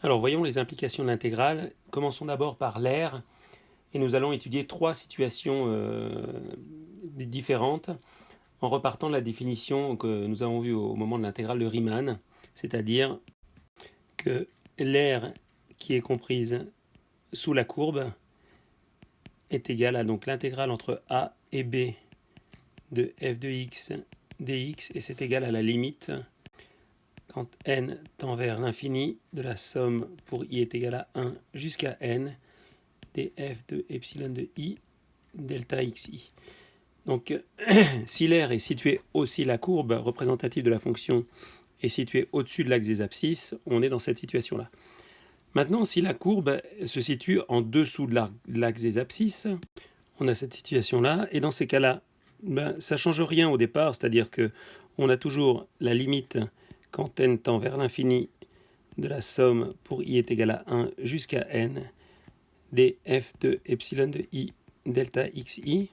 Alors voyons les implications de l'intégrale. Commençons d'abord par l'aire et nous allons étudier trois situations différentes en repartant de la définition que nous avons vue au moment de l'intégrale de Riemann, c'est-à-dire que l'aire qui est comprise sous la courbe est égale à donc l'intégrale entre a et b de f de x dx, et c'est égal à la limite quand n tend vers l'infini de la somme pour i est égal à 1 jusqu'à n df de epsilon de i delta xi. Donc si l'aire est située aussi, la courbe représentative de la fonction est située au-dessus de l'axe des abscisses, on est dans cette situation-là. Maintenant, si la courbe se situe en dessous de l'axe des abscisses, on a cette situation-là, et dans ces cas-là, ça ne change rien au départ, c'est-à-dire qu'on a toujours la limite quand n tend vers l'infini de la somme pour i est égal à 1 jusqu'à n df de epsilon de i delta xi.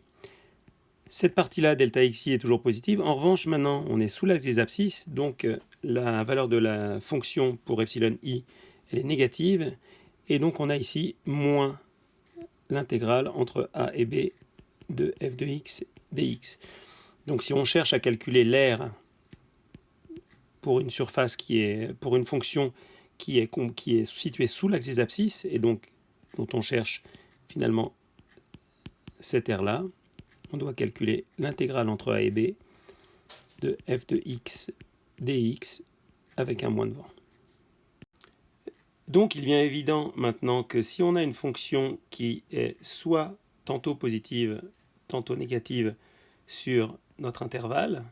Cette partie-là, delta xi, est toujours positive. En revanche, maintenant, on est sous l'axe des abscisses, donc la valeur de la fonction pour epsilon i, elle est négative, et donc on a ici moins l'intégrale entre a et b de f de x dx. Donc si on cherche à calculer l'aire pour une surface pour une fonction qui est située sous l'axe des abscisses, et donc dont on cherche finalement cette aire-là, on doit calculer l'intégrale entre a et b de f de x dx avec un moins devant. Donc il devient évident maintenant que si on a une fonction qui est soit tantôt positive, tantôt négative sur notre intervalle,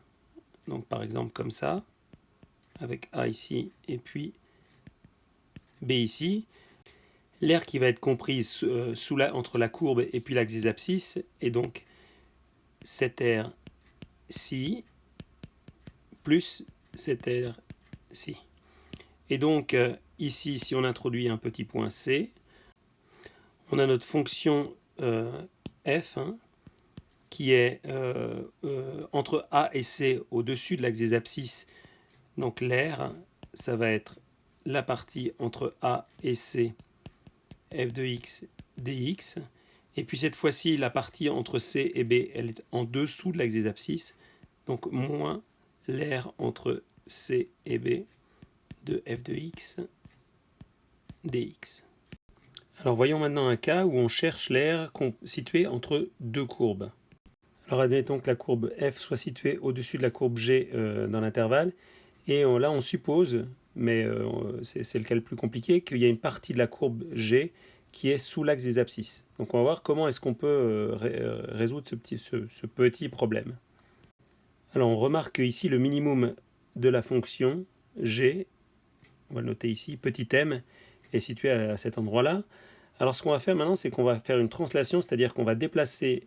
donc par exemple comme ça, avec a ici et puis b ici, l'aire qui va être comprise entre la courbe et puis l'axe des abscisses est donc cette aire-ci plus cette aire-ci. Et donc ici, si on introduit un petit point C, on a notre fonction f qui est entre A et C au-dessus de l'axe des abscisses. Donc l'aire, ça va être la partie entre A et C, f de x dx. Et puis cette fois-ci, la partie entre C et B, elle est en dessous de l'axe des abscisses. Donc moins l'aire entre C et B de f de x dx. Alors voyons maintenant un cas où on cherche l'aire située entre deux courbes. Alors admettons que la courbe f soit située au-dessus de la courbe g dans l'intervalle, et là on suppose, mais c'est le cas le plus compliqué, qu'il y a une partie de la courbe g qui est sous l'axe des abscisses. Donc on va voir comment est-ce qu'on peut résoudre ce petit problème. Alors on remarque ici le minimum de la fonction g, on va le noter ici, petit m, est situé à cet endroit-là. Alors ce qu'on va faire maintenant, c'est qu'on va faire une translation, c'est-à-dire qu'on va déplacer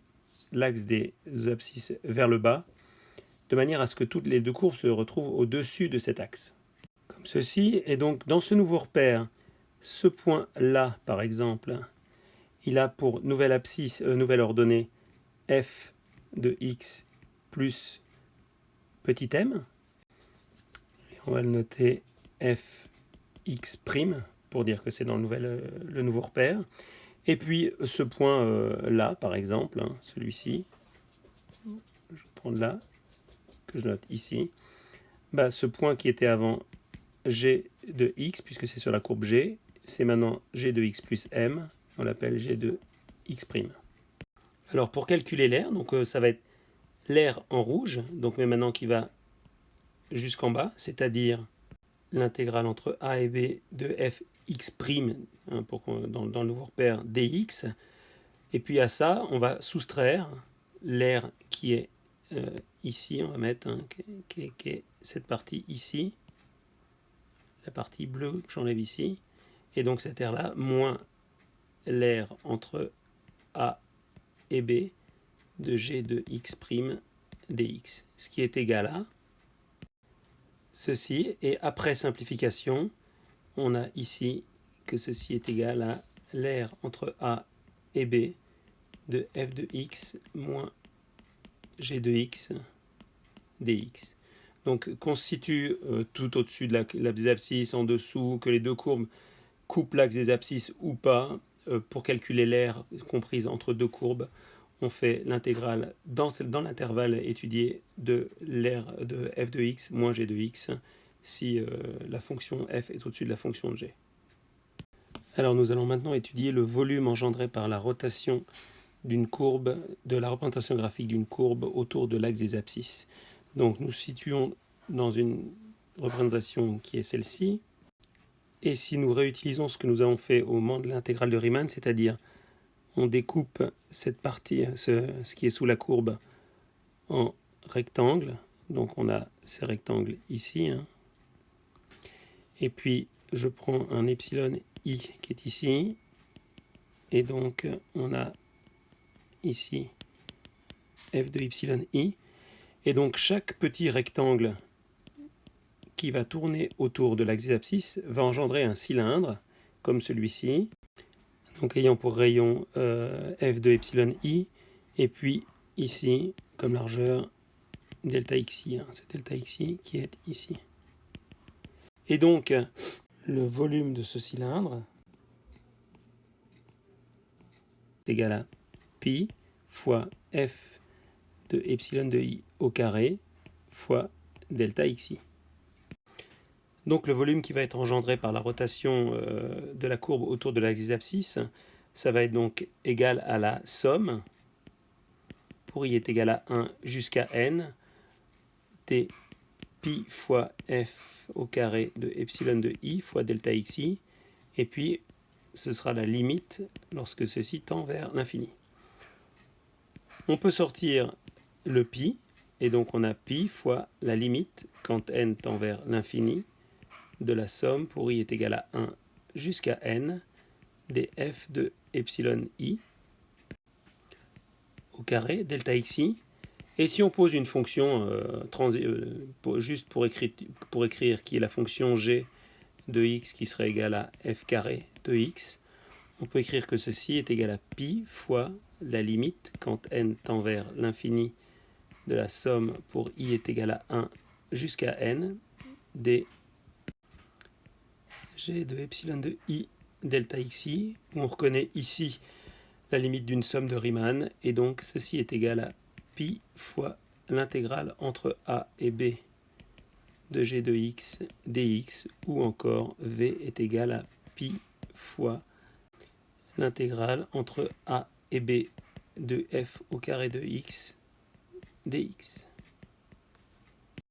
l'axe des abscisses vers le bas, de manière à ce que toutes les deux courbes se retrouvent au-dessus de cet axe. Comme ceci, et donc dans ce nouveau repère, ce point-là, par exemple, il a pour nouvelle abscisse, nouvelle ordonnée, f de x plus petit m. Et on va le noter fx' pour dire que c'est dans le nouveau repère. Et puis ce point-là, par exemple, celui-ci, je vais prendre là, que je note ici, ce point qui était avant g de x, puisque c'est sur la courbe g, c'est maintenant g de x plus m, on l'appelle g de x'. Alors pour calculer l'aire, donc ça va être l'aire en rouge, donc mais maintenant qui va jusqu'en bas, c'est-à-dire l'intégrale entre a et b de fx', dans le nouveau repère dx, et puis à ça, on va soustraire l'aire qui est ici, on va mettre qui est cette partie ici, la partie bleue que j'enlève ici, et donc cette aire-là, moins l'aire entre A et B de g de x' dx, ce qui est égal à ceci, et après simplification, on a ici que ceci est égal à l'aire entre A et B de f de x moins g de x dx. Donc constitue tout au-dessus de la abscisse, en dessous, que les deux courbes coupe l'axe des abscisses ou pas. Pour calculer l'aire comprise entre deux courbes, on fait l'intégrale dans l'intervalle étudié de l'aire de f de x moins g de x si la fonction f est au-dessus de la fonction de g. Alors nous allons maintenant étudier le volume engendré par la rotation d'une courbe, de la représentation graphique d'une courbe autour de l'axe des abscisses. Donc nous situons dans une représentation qui est celle-ci, et si nous réutilisons ce que nous avons fait au moment de l'intégrale de Riemann, c'est-à-dire on découpe cette partie, ce qui est sous la courbe, en rectangles, donc on a ces rectangles ici, et puis je prends un epsilon i qui est ici, et donc on a ici f de epsilon i, et donc chaque petit rectangle qui va tourner autour de l'axe des abscisses va engendrer un cylindre, comme celui-ci, donc ayant pour rayon f de epsilon i, et puis ici, comme largeur, delta xi, c'est delta xi qui est ici. Et donc, le volume de ce cylindre est égal à pi fois f de epsilon de i au carré fois delta xi. Donc le volume qui va être engendré par la rotation de la courbe autour de l'axe des abscisses, ça va être donc égal à la somme, pour i est égal à 1 jusqu'à n, d pi fois f au carré de epsilon de i fois delta xi, et puis ce sera la limite lorsque ceci tend vers l'infini. On peut sortir le pi, et donc on a pi fois la limite quand n tend vers l'infini, de la somme pour i est égal à 1 jusqu'à n df de epsilon i au carré delta xi. Et si on pose une fonction juste pour écrire qui est la fonction g de x qui serait égale à f carré de x, on peut écrire que ceci est égal à pi fois la limite quand n tend vers l'infini de la somme pour i est égal à 1 jusqu'à n d g de epsilon de i delta xi, où on reconnaît ici la limite d'une somme de Riemann, et donc ceci est égal à pi fois l'intégrale entre a et b de g de x dx, ou encore v est égal à pi fois l'intégrale entre a et b de f au carré de x dx.